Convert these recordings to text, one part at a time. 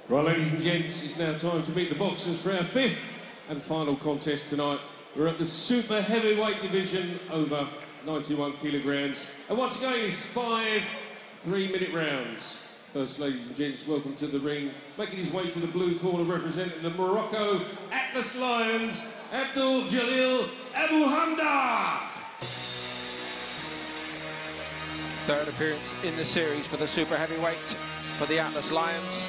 Right, ladies and gents, it's now time to meet the boxers for our fifth and final contest tonight. We're at the super heavyweight division over 91 kilograms. And once again, it's 5 3-minute rounds. First, ladies and gents, welcome to the ring. Making his way to the blue corner, representing the Morocco Atlas Lions, Abdul Jalil Abu Hamda. Third appearance in the series for the super heavyweight for the Atlas Lions.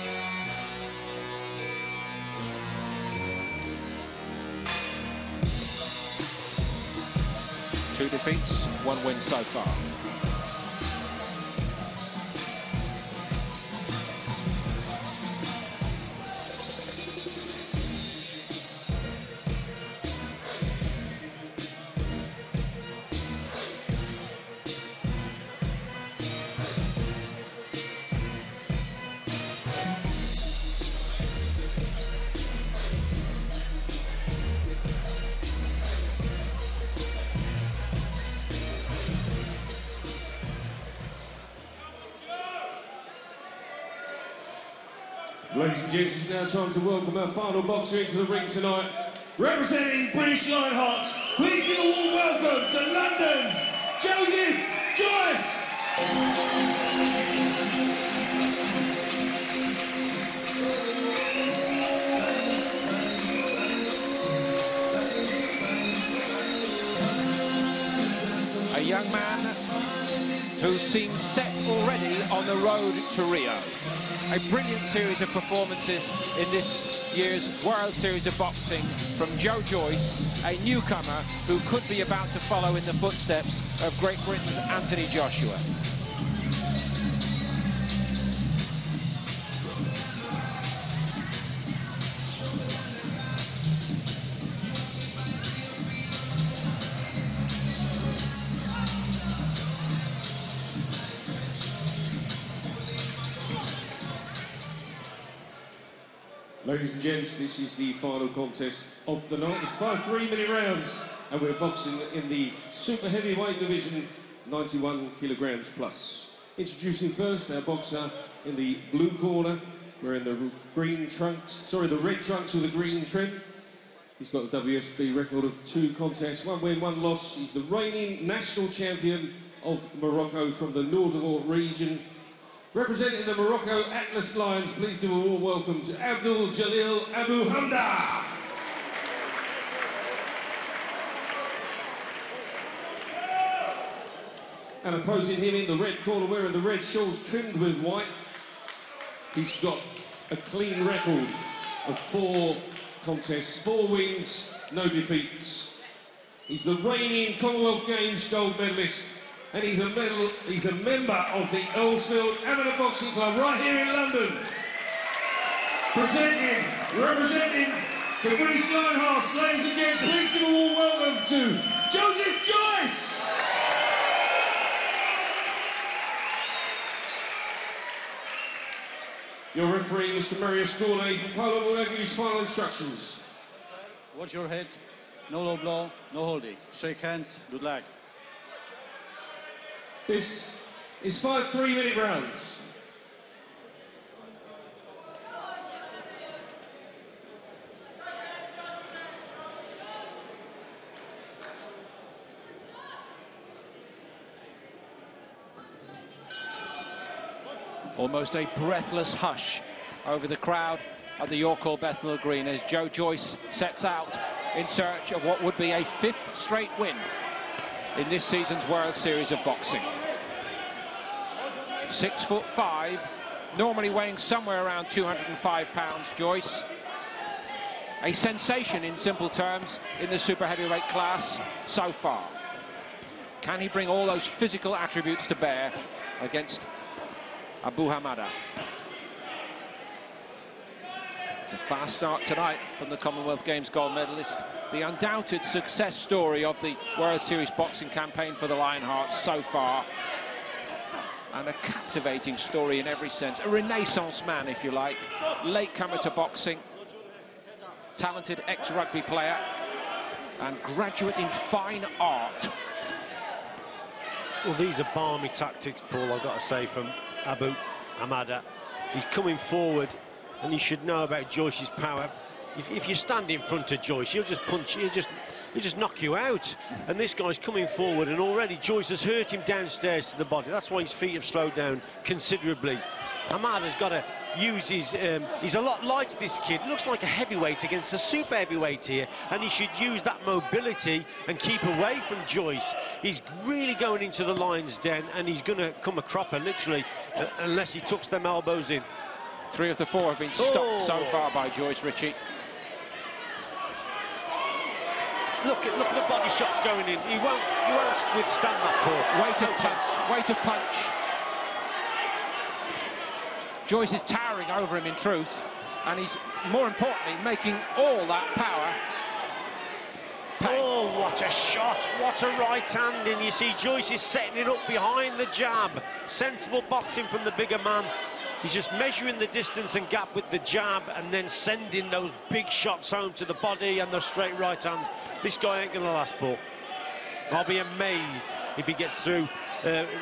Two defeats, one win so far. Ladies and gents, it's now time to welcome our final boxer into the ring tonight. Representing British Lionhearts, please give a warm welcome to London's Joseph Joyce! A young man who seems set already on the road to Rio. A brilliant series of performances in this year's World Series of Boxing from Joe Joyce, a newcomer who could be about to follow in the footsteps of Great Britain's Anthony Joshua. Ladies and gents, this is the final contest of the night. It's 5 3-minute rounds, and we're boxing in the super heavyweight division, 91 kilograms plus. Introducing first our boxer in the blue corner, wearing the red trunks with the green trim. He's got a WSB record of 2 contests, 1 win, 1 loss. He's the reigning national champion of Morocco from the Northern region. Representing the Morocco Atlas Lions, please give a warm welcome to Abdul Jalil Abu Hamda. And opposing him in the red corner, wearing the red shorts trimmed with white, he's got a clean record of 4 contests, 4 wins, no defeats. He's the reigning Commonwealth Games gold medalist. And he's a member of the Earlsfield Amateur Boxing Club right here in London. Representing the British Lionhearts, ladies and gents, please give a warm welcome to Joseph Joyce. Your referee, Mr. Marius Gourlay from Poland, will now give you his final instructions. Watch your head, no low blow, no holding. Shake hands, good luck. This is 5 3-minute rounds. Almost a breathless hush over the crowd at the York Hall Bethnal Green as Joe Joyce sets out in search of what would be a 5th straight win in this season's World Series of Boxing. 6'5", normally weighing somewhere around 205 pounds, Joyce. A sensation in simple terms in the super heavyweight class so far. Can he bring all those physical attributes to bear against Abu Hamda? It's a fast start tonight from the Commonwealth Games gold medalist. The undoubted success story of the World Series boxing campaign for the Lionhearts so far. And a captivating story in every sense. A renaissance man, if you like. Latecomer to boxing. Talented ex-rugby player. And graduate in fine art. Well, these are balmy tactics, Paul, I've got to say, from Abu Hamda. He's coming forward and he should know about Joyce's power. If you stand in front of Joyce, he'll just punch, he'll just knock you out. And this guy's coming forward, and already Joyce has hurt him downstairs to the body. That's why his feet have slowed down considerably. Hamada's got to use his... he's a lot lighter, this kid. Looks like a heavyweight against a super heavyweight here, and he should use that mobility and keep away from Joyce. He's really going into the lion's den, and he's going to come a cropper, literally, unless he tucks them elbows in. 3 of the 4 have been stopped so far by Joyce, Richie. Look at the body shots going in. He won't withstand that, Paul. Weight of punch. Joyce is towering over him in truth, and he's, more importantly, making all that power pay. Oh, what a shot, what a right hand, and you see Joyce is setting it up behind the jab. Sensible boxing from the bigger man. He's just measuring the distance and gap with the jab and then sending those big shots home to the body and the straight right hand. This guy ain't gonna last, Paul. I'll be amazed if he gets through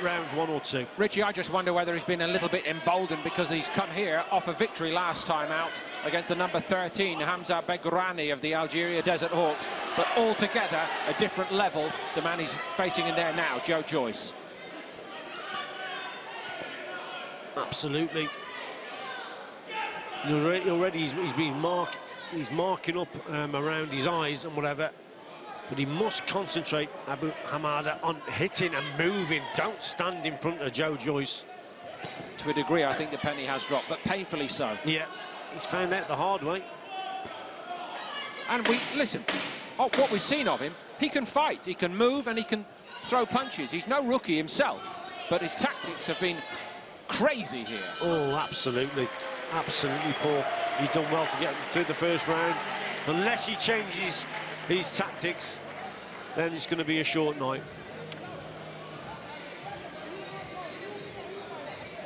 rounds 1 or 2. Richie, I just wonder whether he's been a little bit emboldened because he's come here off a victory last time out against the number 13, Hamza Begrani of the Algeria Desert Hawks. But altogether, a different level, the man he's facing in there now, Joe Joyce. Absolutely. Already he's marking up around his eyes and whatever. But he must concentrate, Abu Hamada, on hitting and moving. Don't stand in front of Joe Joyce. To a degree, I think the penny has dropped, but painfully so. Yeah, he's found out the hard way. And listen, what we've seen of him, he can fight, he can move, and he can throw punches. He's no rookie himself, but his tactics have been crazy here. Oh, absolutely. Absolutely, Paul. He's done well to get through the first round. Unless he changes his tactics, then it's going to be a short night.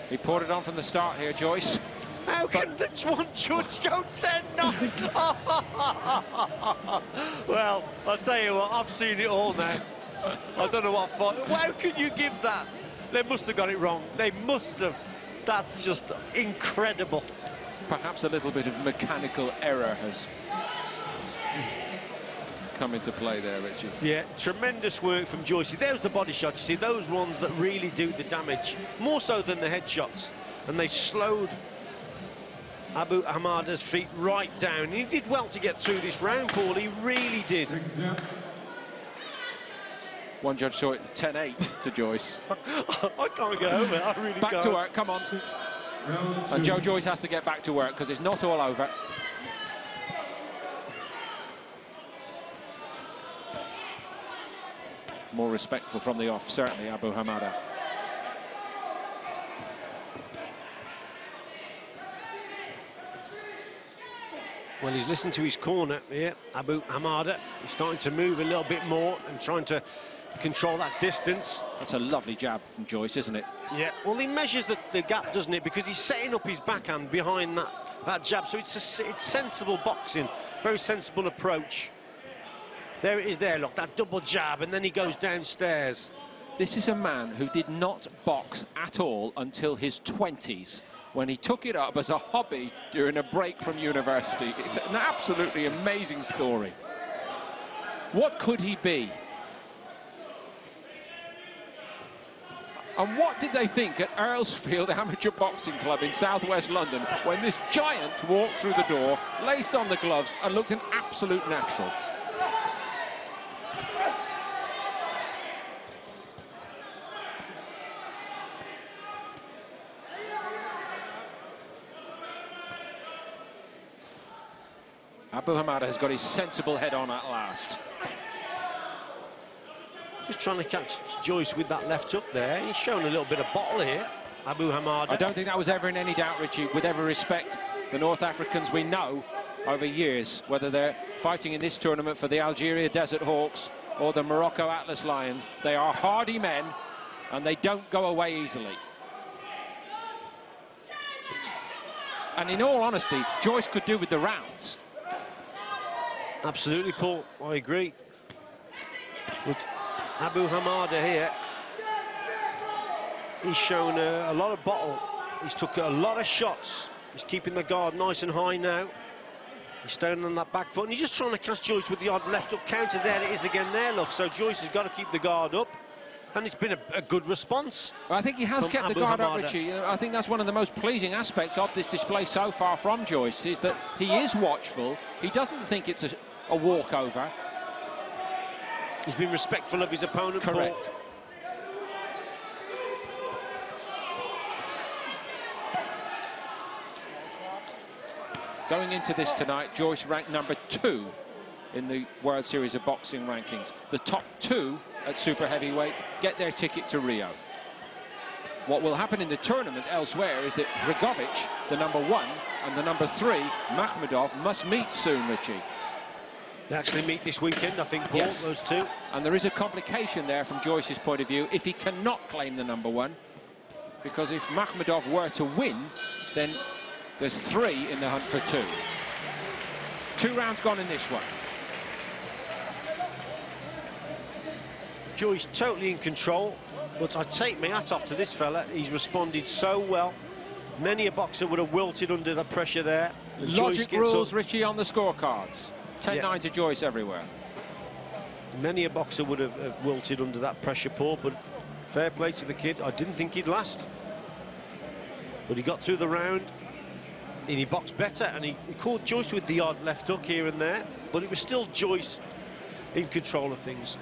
He poured it on from the start here, Joyce. How can the one judge go 10-9? Well, I'll tell you what, I've seen it all now. I don't know what fight. How can you give that? They must have got it wrong. They must have. That's just incredible. Perhaps a little bit of mechanical error has come into play there, Richie. Yeah, tremendous work from Joyce. There's the body shots. You see, those ones that really do the damage, more so than the head shots. And they slowed Abu Hamada's feet right down. He did well to get through this round, Paul. He really did. One judge saw it 10-8 to Joyce. I can't get over it. I really can't. Back to work, come on. And Joe Joyce has to get back to work because it's not all over. More respectful from the off, certainly, Abu Hamada. Well, he's listened to his corner here, Abu Hamada. He's starting to move a little bit more and trying to control that distance. That's a lovely jab from Joyce, isn't it? Yeah, well, he measures the gap, doesn't it? Because he's setting up his backhand behind that jab. So it's sensible boxing, very sensible approach. There it is there, look, that double jab, and then he goes downstairs. This is a man who did not box at all until his 20s, when he took it up as a hobby during a break from university. It's an absolutely amazing story. What could he be? And what did they think at Earlsfield Amateur Boxing Club in southwest London when this giant walked through the door, laced on the gloves, and looked an absolute natural? Abu Hamada has got his sensible head on at last. Just trying to catch Joyce with that left hook there. He's shown a little bit of bottle here, Abu Hamada. I don't think that was ever in any doubt, Richie. With every respect, the North Africans we know over years, whether they're fighting in this tournament for the Algeria Desert Hawks or the Morocco Atlas Lions, they are hardy men and they don't go away easily. And in all honesty, Joyce could do with the rounds. Absolutely, Paul, I agree. With Abu Hamada here, he's shown a lot of bottle. He's took a lot of shots He's keeping the guard nice and high now. He's staying on that back foot, and he's just trying to catch Joyce with the odd left hook counter. There it is again there, look. So Joyce has got to keep the guard up, and it's been a good response. Well, I think he has kept the guard up, Richie. You know, I think that's one of the most pleasing aspects of this display so far from Joyce, is that he is watchful. He doesn't think it's a walkover. He's been respectful of his opponent. Correct. Paul. Going into this tonight, Joyce ranked number 2 in the World Series of Boxing rankings. The top 2 at super heavyweight get their ticket to Rio. What will happen in the tournament elsewhere is that Dragovic, the number 1, and the number 3, Makhmudov, must meet soon, Richie. They actually meet this weekend, I think, Paul, yes. Those two. And there is a complication there from Joyce's point of view if he cannot claim the number 1, because if Makhmudov were to win, then there's 3 in the hunt for 2. 2 rounds gone in this one. Joyce totally in control, but I take my hat off to this fella. He's responded so well. Many a boxer would have wilted under the pressure there. Logic rules, Richie, on the scorecards. 10-9 to Joyce everywhere. Many a boxer would have wilted under that pressure, Paul, but fair play to the kid. I didn't think he'd last, but he got through the round. And he boxed better, and he caught Joyce with the odd left hook here and there, but it was still Joyce in control of things.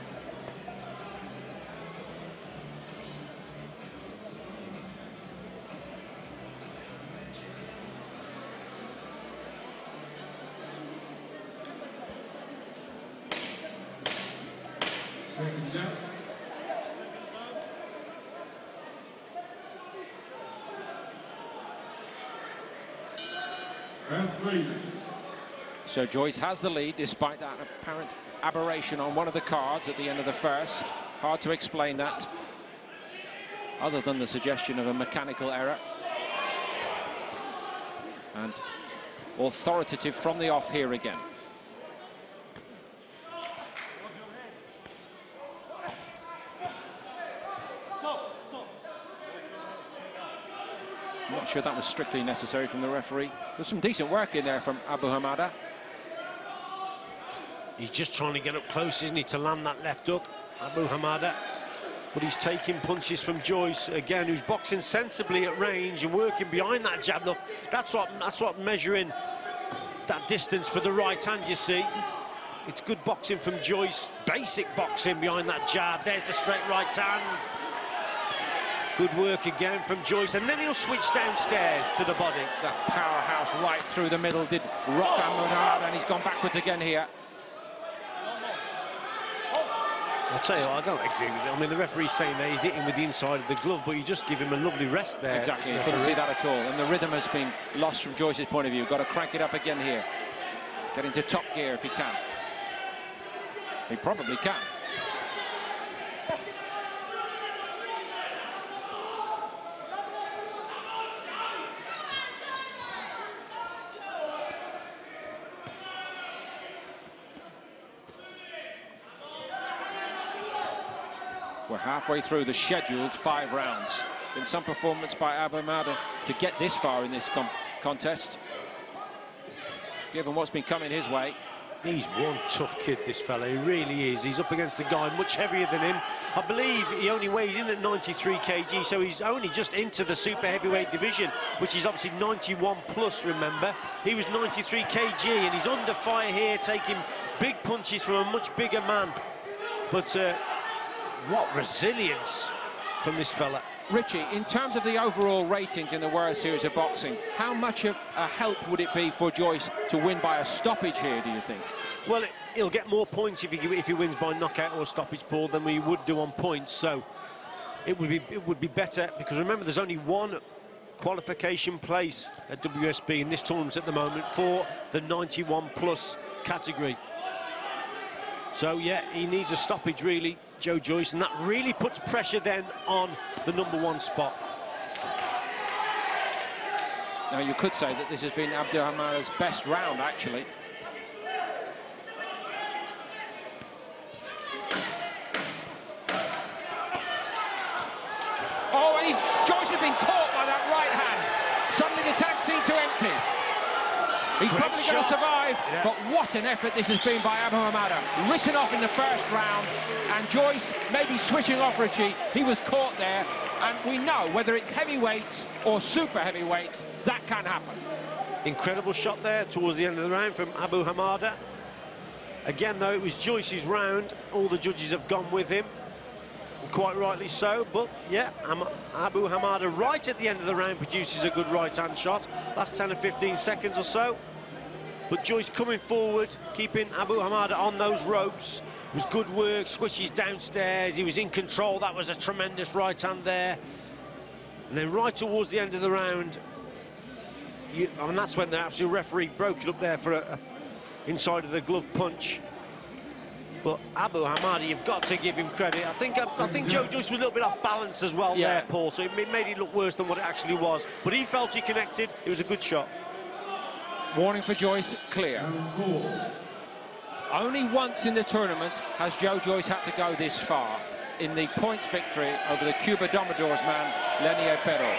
Seconds out. Round 3. So Joyce has the lead despite that apparent aberration on one of the cards at the end of the first. Hard to explain that, other than the suggestion of a mechanical error. And authoritative from the off here again. I'm not sure that was strictly necessary from the referee. There's some decent work in there from Abu Hamada. He's just trying to get up close, isn't he, to land that left hook, Abu Hamada. But he's taking punches from Joyce, again, who's boxing sensibly at range and working behind that jab. Look, that's what measuring that distance for the right hand, you see. It's good boxing from Joyce, basic boxing behind that jab. There's the straight right hand. Good work again from Joyce, and then he'll switch downstairs to the body. That powerhouse right through the middle did rock Hamada, and he's gone backwards again here. I'll tell you what, I don't agree with it. I mean, the referee's saying that he's hitting with the inside of the glove, but you just give him a lovely rest there. Exactly, you couldn't see that at all. And the rhythm has been lost from Joyce's point of view. Got to crank it up again here. Get into top gear if he can. He probably can. We're halfway through the scheduled 5 rounds. Been some performance by Abu Hamada to get this far in this contest, given what's been coming his way. He's one tough kid, this fella. He really is. He's up against a guy much heavier than him. I believe he only weighed in at 93 kg, so he's only just into the super heavyweight division, which is obviously 91 plus, remember. He was 93 kg, and he's under fire here, taking big punches from a much bigger man. But what resilience from this fella. Richie, in terms of the overall ratings in the World Series of Boxing, how much of a help would it be for Joyce to win by a stoppage here, do you think? Well, he'll get more points if he wins by knockout or stoppage, Paul, than we would do on points. So it would be better, because remember, there's only one qualification place at WSB in this tournament at the moment for the 91 plus category. So yeah, he needs a stoppage, really, Joe Joyce, and that really puts pressure then on the #1 spot. Now, you could say that this has been Abu Hamada's best round, actually. Oh, and Joyce has been caught by that right hand. Suddenly the tank seemed to empty. He's Great probably going to shot. survive, Yeah. but what an effort this has been by Abu Hamada. Written off in the first round, and Joyce maybe switching off Richie. He was caught there, and we know whether it's heavyweights or super heavyweights, that can happen. Incredible shot there towards the end of the round from Abu Hamada. Again, though, it was Joyce's round. All the judges have gone with him, and quite rightly so. But, yeah, Abu Hamada right at the end of the round produces a good right-hand shot. Last 10 or 15 seconds or so. But Joyce coming forward, keeping Abu Hamada on those ropes. It was good work, swishes downstairs. He was in control. That was a tremendous right-hand there. And then right towards the end of the round, and that's when the absolute referee broke it up there for a inside of the glove punch. But Abu Hamada, you've got to give him credit. I think Joe Joyce was a little bit off balance as well there, Paul, so it made it look worse than what it actually was. But he felt he connected. It was a good shot. Warning for Joyce, clear. Only once in the tournament has Joe Joyce had to go this far, in the points victory over the Cuba Domodors man, Lenier Perro.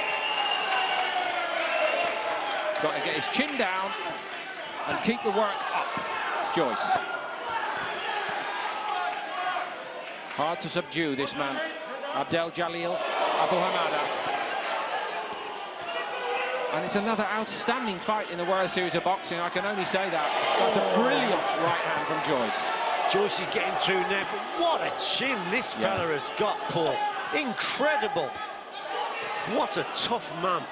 Got to get his chin down and keep the work up, Joyce. Hard to subdue this man, Abdel Jalil Abu Hamada. And it's another outstanding fight in the World Series of Boxing, I can only say that. That's a brilliant right hand from Joyce. Joyce is getting through now, but what a chin this fella has got, Paul. Incredible. What a tough man.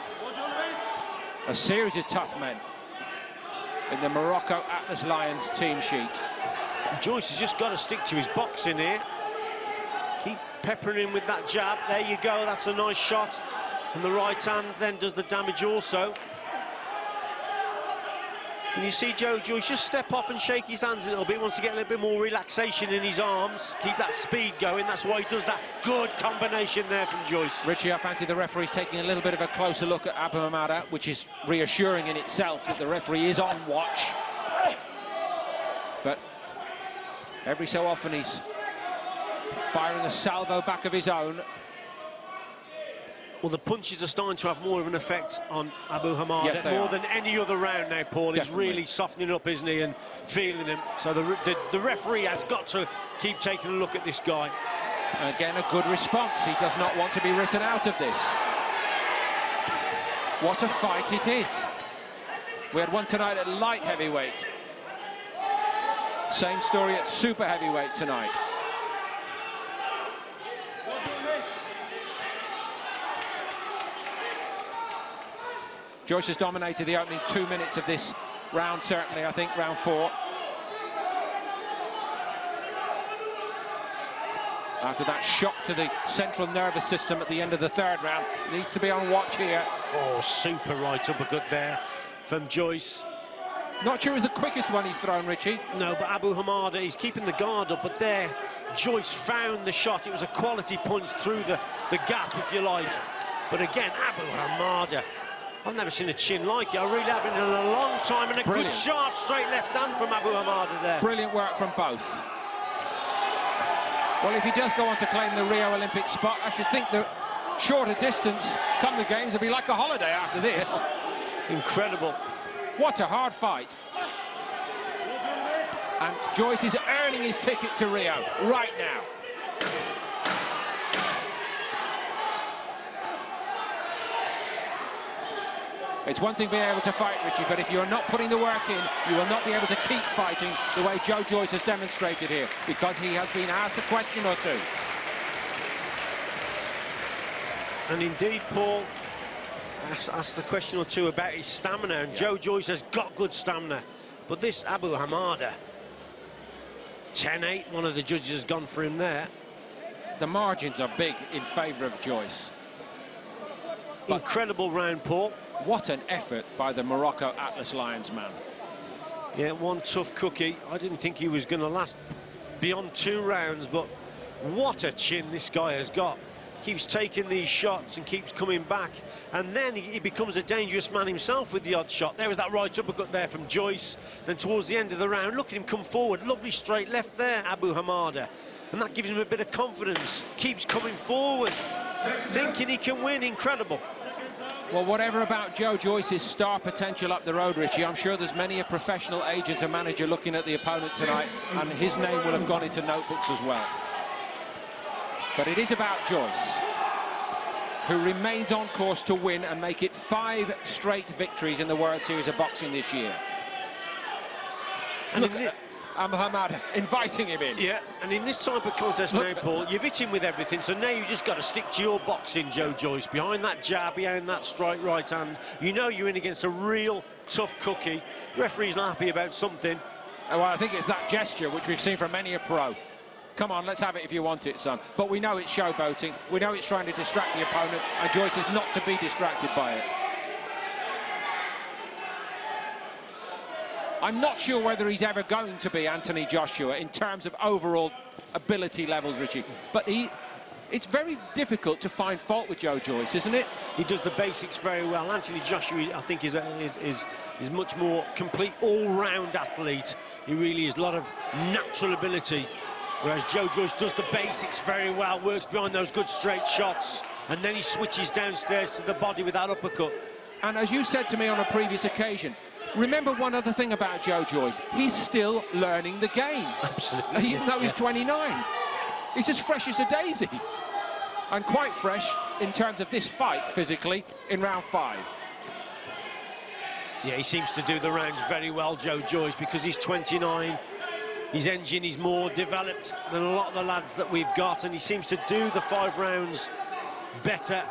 A series of tough men in the Morocco Atlas Lions team sheet. Joyce has just got to stick to his boxing here. Keep peppering him with that jab. There you go, that's a nice shot. And the right hand then does the damage also. And you see Joe Joyce just step off and shake his hands a little bit. He wants to get a little bit more relaxation in his arms. Keep that speed going. That's why he does that good combination there from Joyce. Richie, I fancy the referee's taking a little bit of a closer look at Abu Hamada, which is reassuring in itself that the referee is on watch. But every so often he's firing a salvo back of his own. Well, the punches are starting to have more of an effect on Abu Hamada, yes, more than any other round now, Paul. Definitely. He's really softening up, isn't he, and feeling him. So the referee has got to keep taking a look at this guy. Again, a good response. He does not want to be written out of this. What a fight it is. We had one tonight at light heavyweight. Same story at super heavyweight tonight. Joyce has dominated the opening 2 minutes of this round, certainly, I think, round 4. After that shock to the central nervous system at the end of the 3rd round, needs to be on watch here. Oh, super right uppercut there from Joyce. Not sure it was the quickest one he's thrown, Richie. No, but Abu Hamada, he's keeping the guard up, but there, Joyce found the shot. It was a quality punch through the gap, if you like. But again, Abu Hamada, I've never seen a chin like it. I really haven't in a long time. And a Brilliant. good sharp straight left hand from Abu Hamada there. Brilliant work from both. Well, if he does go on to claim the Rio Olympic spot, I should think the shorter distance come the games will be like a holiday after this. Incredible. What a hard fight. And Joyce is earning his ticket to Rio right now. It's one thing being able to fight, Richie, but if you're not putting the work in, you will not be able to keep fighting the way Joe Joyce has demonstrated here, because he has been asked a question or two. And indeed, Paul asked a question or two about his stamina, and Joe Joyce has got good stamina. But this Abu Hamada, 10-8, one of the judges has gone for him there. The margins are big in favour of Joyce. But incredible round, Paul. What an effort by the Morocco Atlas Lions man. Yeah, one tough cookie. I didn't think he was going to last beyond 2 rounds, but what a chin this guy has got. Keeps taking these shots and keeps coming back, and then he becomes a dangerous man himself with the odd shot. There was that right uppercut there from Joyce. Then towards the end of the round, look at him come forward. Lovely straight left there, Abu Hamada. And that gives him a bit of confidence. Keeps coming forward, thinking he can win. Incredible. Well, whatever about Joe Joyce's star potential up the road, Richie, I'm sure there's many a professional agent and manager looking at the opponent tonight, and his name will have gone into notebooks as well. But it is about Joyce, who remains on course to win and make it 5 straight victories in the World Series of Boxing this year. And look at Hamad inviting him in. Yeah, and in this type of contest now, Paul, you've hit him with everything, so now you've just got to stick to your boxing, Joe Joyce. Behind that jab, behind that strike right hand, you know you're in against a real tough cookie. The referee's not happy about something. Well, I think it's that gesture which we've seen from many a pro. Come on, let's have it if you want it, son. But we know it's showboating. We know it's trying to distract the opponent, and Joyce is not to be distracted by it. I'm not sure whether he's ever going to be Anthony Joshua in terms of overall ability levels, Richie. But it's very difficult to find fault with Joe Joyce, isn't it? He does the basics very well. Anthony Joshua, I think, is much more complete all-round athlete. He really is a lot of natural ability. Whereas Joe Joyce does the basics very well, works behind those good straight shots, and then he switches downstairs to the body with that uppercut. And as you said to me on a previous occasion, remember one other thing about Joe Joyce, he's still learning the game. Absolutely. Even though he's 29. He's as fresh as a daisy. And quite fresh in terms of this fight physically in round 5. Yeah, he seems to do the rounds very well, Joe Joyce, because he's 29. His engine is more developed than a lot of the lads that we've got, and he seems to do the 5 rounds better.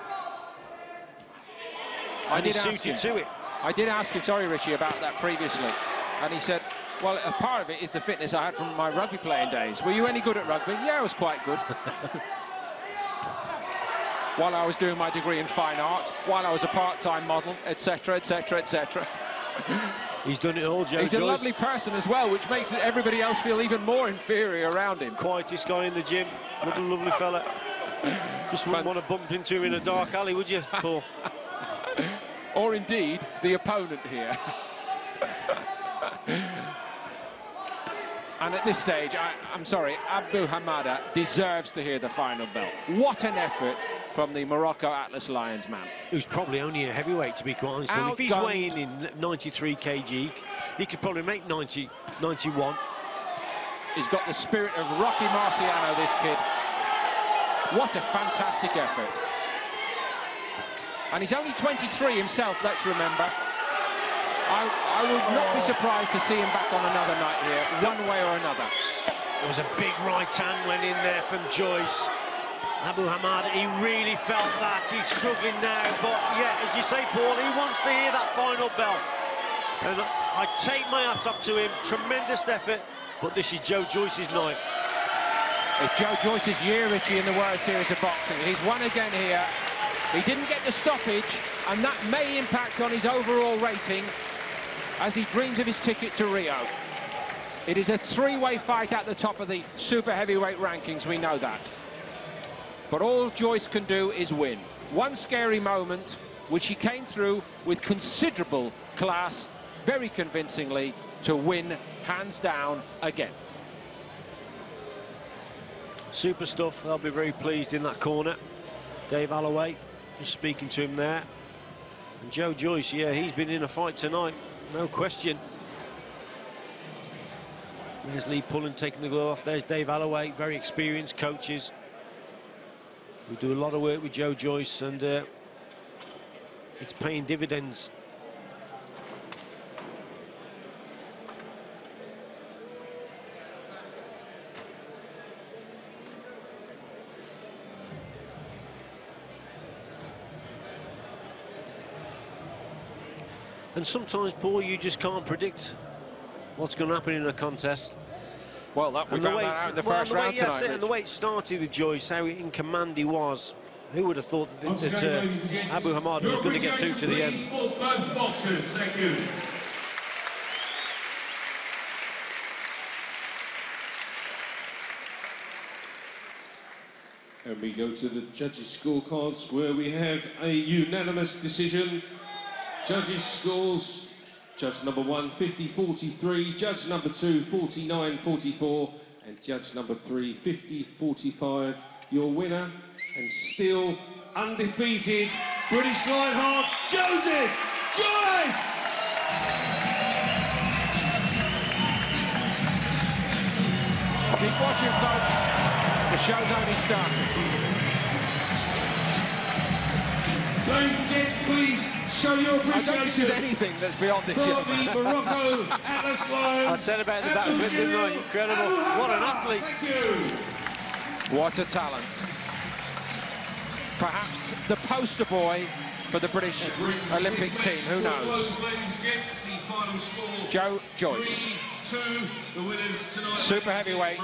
I did ask him, sorry, Richie, about that previously, and he said, well, a part of it is the fitness I had from my rugby playing days. Were you any good at rugby? Yeah, I was quite good. While I was doing my degree in fine art, while I was a part-time model, etc., etc., etc. He's done it all, Joe He's Joyce. A lovely person as well, which makes everybody else feel even more inferior around him. Quietest guy in the gym, what a lovely fella. Just wouldn't want to bump into him in a dark alley, would you, Paul? Or indeed, the opponent here. And at this stage, I'm sorry, Abu Hamada deserves to hear the final bell. What an effort from the Morocco Atlas Lions man. Who's probably only a heavyweight, to be quite honest. If he's weighing in 93 kg, he could probably make 90, 91. He's got the spirit of Rocky Marciano, this kid. What a fantastic effort. And he's only 23 himself, let's remember. I would not be surprised to see him back on another night here, one way or another. There was a big right hand went in there from Joyce. Abu Hamada, he really felt that. He's struggling now, but yeah, as you say, Paul, he wants to hear that final bell. And I take my hat off to him. Tremendous effort, but this is Joe Joyce's night. It's Joe Joyce's year, Richie, in the World Series of Boxing. He's won again here. He didn't get the stoppage, and that may impact on his overall rating as he dreams of his ticket to Rio. It is a 3-way fight at the top of the super heavyweight rankings, we know that. But all Joyce can do is win. One scary moment, which he came through with considerable class, very convincingly, to win hands down again. Super stuff. They'll be very pleased in that corner. Dave Alloway, just speaking to him there. And Joe Joyce, yeah, he's been in a fight tonight, no question. There's Lee Pullen taking the glove off. There's Dave Alloway, very experienced coaches. We do a lot of work with Joe Joyce, and it's paying dividends. And sometimes, Paul, you just can't predict what's going to happen in a contest. Well, we found that out in the first round tonight. And the way it started with Joyce, how in command he was, who would have thought that Abu Hamada was going to get through to the end? For both boxers, thank you. And we go to the judges' scorecards, where we have a unanimous decision. Judges' scores: judge number 1, 50-43, judge number 2, 49-44, and judge number 3, 50-45. Your winner, and still undefeated British Lionhearts, Joseph Joyce! Keep watching, folks. The show's only started. Ladies and gents, please show your I don't think appreciation there's anything that's beyond this, for young the man. Morocco Atlas Lions. I said about the backflip, didn't I? Incredible. What an athlete. Thank you. What a talent. Perhaps the poster boy for the British Olympic team, who knows? Joe Joyce. Super heavyweight.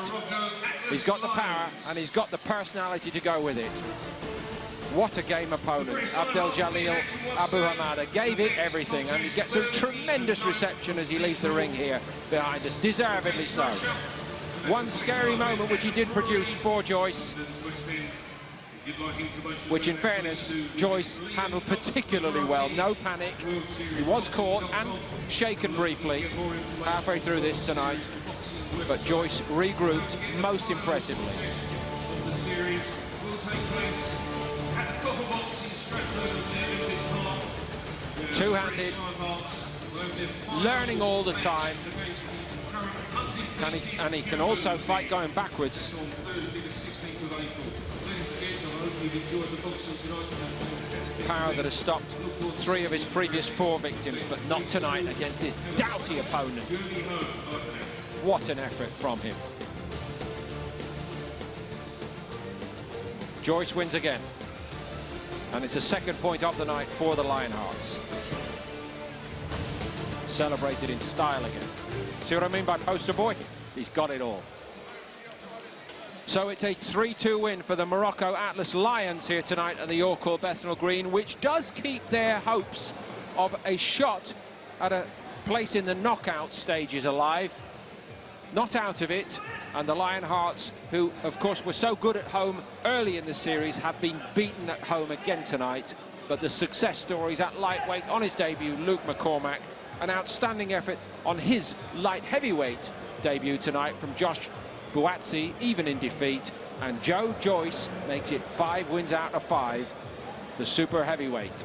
He's got the power and he's got the personality to go with it. What a game opponent. Abdel Jalil Abu Hamada gave it everything, and he gets a tremendous reception as he leaves the ring here behind us, deservedly so. One scary moment which he did produce for Joyce, which in fairness Joyce handled particularly well. No panic. He was caught and shaken briefly halfway through this tonight, but Joyce regrouped most impressively. The series will take place at the Copper Box in Stratford at the Olympic Park. Two-handed, learning all the time, and he can also fight going backwards. Power that has stopped 3 of his previous 4 victims, but not tonight against this doughty opponent. What an effort from him. Joyce wins again, and it's a second point of the night for the Lionhearts. Celebrated in style again. See what I mean by poster boy? He's got it all. So it's a 3-2 win for the Morocco Atlas Lions here tonight at the York Hall Bethnal Green, which does keep their hopes of a shot at a place in the knockout stages alive. Not out of it, and the Lionhearts, who of course were so good at home early in the series, have been beaten at home again tonight. But the success stories at lightweight on his debut, Luke McCormack, an outstanding effort on his light heavyweight debut tonight from Josh Buatsi, even in defeat, and Joe Joyce makes it 5 wins out of 5, the super heavyweight.